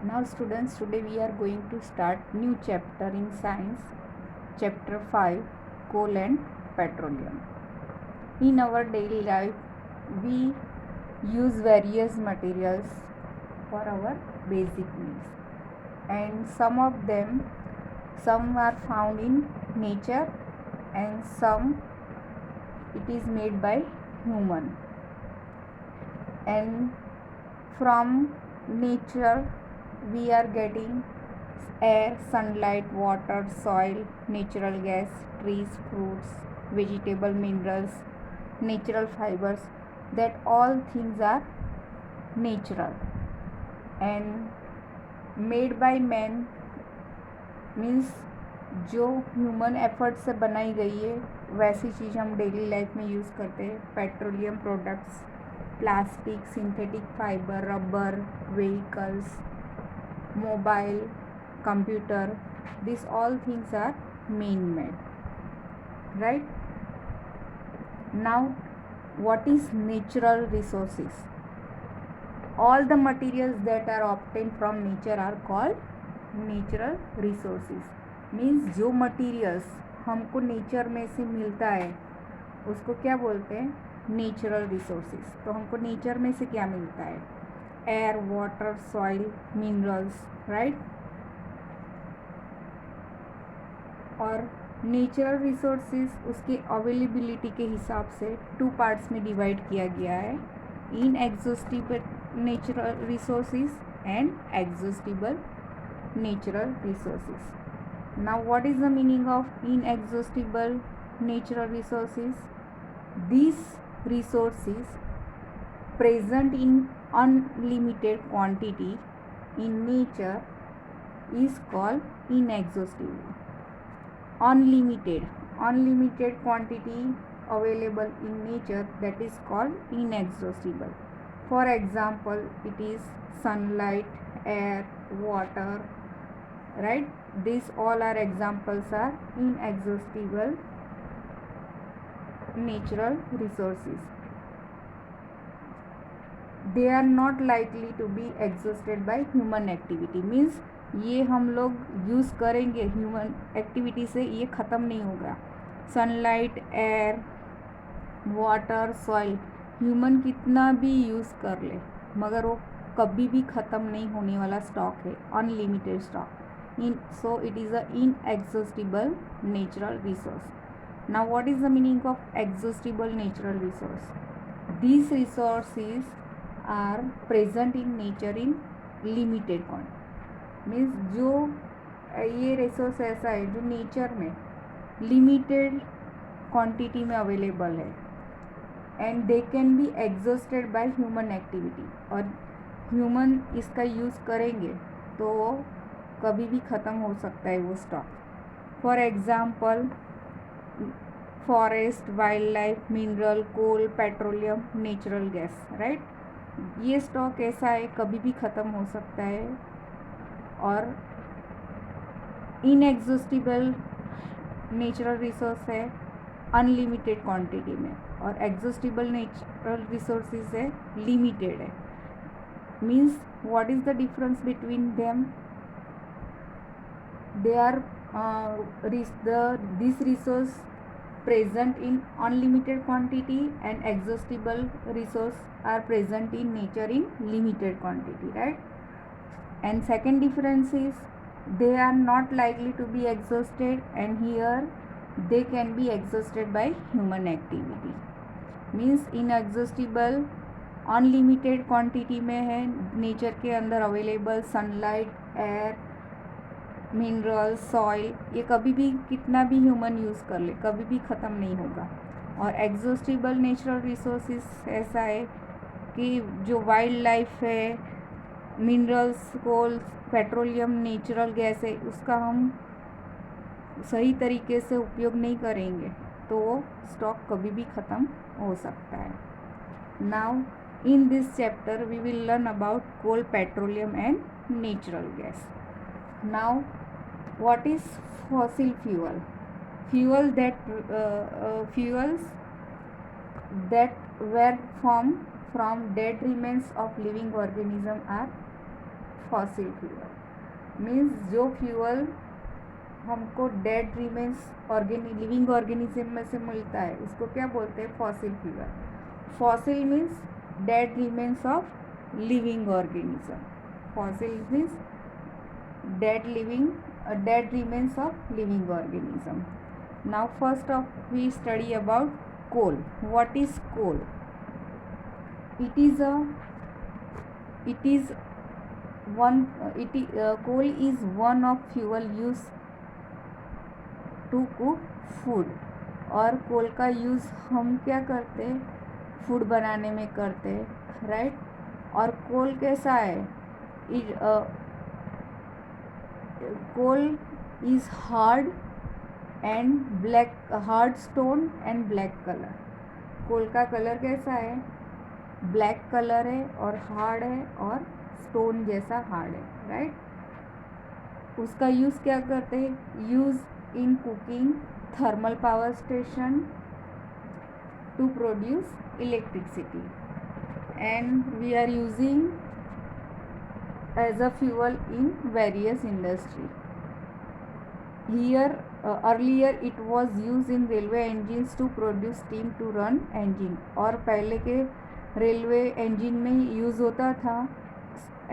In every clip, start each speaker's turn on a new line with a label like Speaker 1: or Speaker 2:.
Speaker 1: Now students, today we are going to start new chapter in science, chapter 5, coal and petroleum. In our daily life, we use various materials for our basic needs, and some are found in nature and some it is made by human. And from nature we are getting air, sunlight, water, soil, natural gas, trees, fruits, vegetable, minerals, natural fibers. That all things are natural and made by man means जो human effort से बनाई गई है वैसी चीज़ हम daily life में use करते हैं. Petroleum products, plastic, synthetic fibre, rubber, vehicles, mobile, computer, these all things are man made, right? Now what is natural resources? All the materials that are obtained from nature are called natural resources. Means जो materials हमको nature में से मिलता है उसको क्या बोलते हैं? Natural resources. तो हमको नेचर में से क्या मिलता है? Air, water, soil, minerals, right. और नेचुरल रिसोर्सेज उसके अवेलेबिलिटी के हिसाब से टू पार्ट्स में डिवाइड किया गया है. Inexhaustible natural resources and exhaustible natural resources. Now what is the meaning of inexhaustible natural resources? These resources present in unlimited quantity in nature is called inexhaustible. Unlimited quantity available in nature, that is called inexhaustible. For example, it is sunlight, air, water, right? These all are examples are inexhaustible natural resources. They are not likely to be exhausted by human activity. Means ये हम लोग use करेंगे human activity से ये ख़त्म नहीं होगा. Sunlight, air, water, soil human कितना भी यूज़ कर ले मगर वो कभी भी ख़त्म नहीं होने वाला स्टॉक है, unlimited stock. So it is a inexhaustible natural resource. Now what is the meaning of exhaustible natural resource? These resources are present in nature in limited quantity. Means जो ये रिसोर्स ऐसा है जो नेचर में limited quantity में available है and they can be exhausted by human activity. और human इसका यूज़ करेंगे तो कभी भी ख़त्म हो सकता है वो stock. For example forest, wild life, mineral, coal, petroleum, natural gas, right. ये स्टॉक ऐसा है कभी भी ख़त्म हो सकता है. और इनएग्जॉस्टिबल नेचुरल रिसोर्स है अनलिमिटेड क्वांटिटी में और एग्जॉस्टिबल नेचुरल रिसोर्सेज है लिमिटेड है. Means what is the difference between them? they are this resource present in unlimited quantity and exhaustible resource are present in nature in limited quantity, right? And second difference is they are not likely to be exhausted and here they can be exhausted by human activity. Means inexhaustible unlimited quantity में है, nature के अंदर available sunlight, air, mineral, soil ये कभी भी कितना भी human use कर ले कभी भी ख़त्म नहीं होगा. और एग्जॉस्टिबल नेचुरल रिसोर्सेज ऐसा है कि जो वाइल्ड लाइफ है, मिनरल्स, कोल, पेट्रोलियम, नेचुरल गैस है उसका हम सही तरीके से उपयोग नहीं करेंगे तो वो स्टॉक कभी भी ख़त्म हो सकता है. Now in this chapter we will learn about coal, petroleum and natural gas. Now what is fossil fuel? Fuels that were formed from dead remains of living organism are fossil fuel means जो fuel हमको dead remains living organism में से मिलता है उसको क्या बोलते हैं? Fossil fuel. Fossil means dead remains of living organism. Fossil means dead remains of living organism. Now first of we study about coal. What is coal? Coal is one of fuel used to cook food. और कोल का use हम क्या करते हैं? Food बनाने में करते हैं, राइट. और कोल कैसा है? Coal is hard stone and black colour. Coal का कलर कैसा है? ब्लैक कलर है और हार्ड है और स्टोन जैसा हार्ड है, राइट. उसका यूज़ क्या करते हैं? Use in cooking, thermal power station to produce electricity, and we are using as a fuel in various industry. Here earlier it was used in railway engines to produce steam to run engine. और पहले के railway engine में use होता था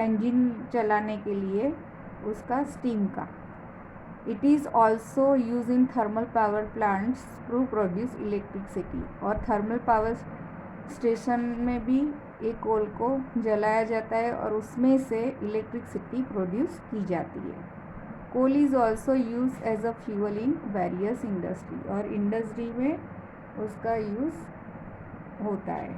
Speaker 1: engine चलाने के लिए उसका स्टीम का. It is also use in thermal power plants to produce electricity. और थर्मल पावर स्टेशन में भी एक कोल को जलाया जाता है और उसमें से इलेक्ट्रिसिटी प्रोड्यूस की जाती है. Coal is also use as a fuel in various industry. और इंडस्ट्री में उसका यूज़ होता है.